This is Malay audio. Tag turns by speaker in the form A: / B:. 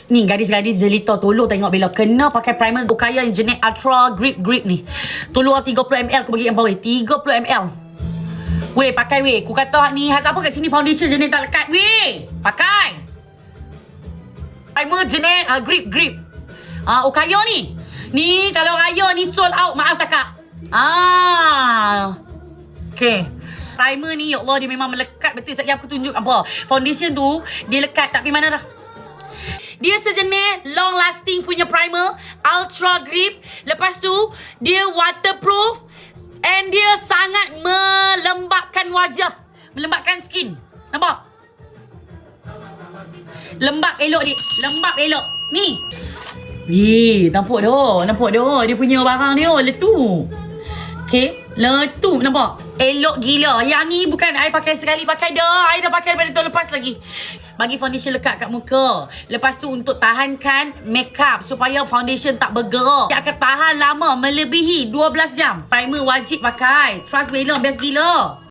A: Ni gadis-gadis jelita, tolong tengok Bella. Kena pakai primer Okaya yang jenis Ultra Grip ni. Tolong 30ml aku bagi yang bawah. 30ml. Weh, pakai weh. Aku kata ni Haz apa kat sini foundation jenis tak lekat weh. Pakai. Primer jenis grip. Okaya ni. Ni kalau raya ni sold out, maaf cakap. Okay. Primer ni ya Allah dia memang melekat betul. Sekejap aku tunjuk apa. Foundation tu dia lekat tapi mana dah. Dia sejenis long lasting punya primer, ultra grip. Lepas tu dia waterproof and dia sangat melembabkan wajah, melembabkan skin. Nampak? Lembab elok ni, lembab elok. Ni. Nampak dah dia punya barang dia letup. Okay, letup nampak? Elok gila. Yang ni bukan I pakai sekali pakai dah. I dah pakai daripada tahun lepas lagi. Bagi foundation lekat kat muka. Lepas tu untuk tahankan makeup supaya foundation tak bergerak. Dia akan tahan lama melebihi 12 jam. Primer wajib pakai. Trust Bella, best gila.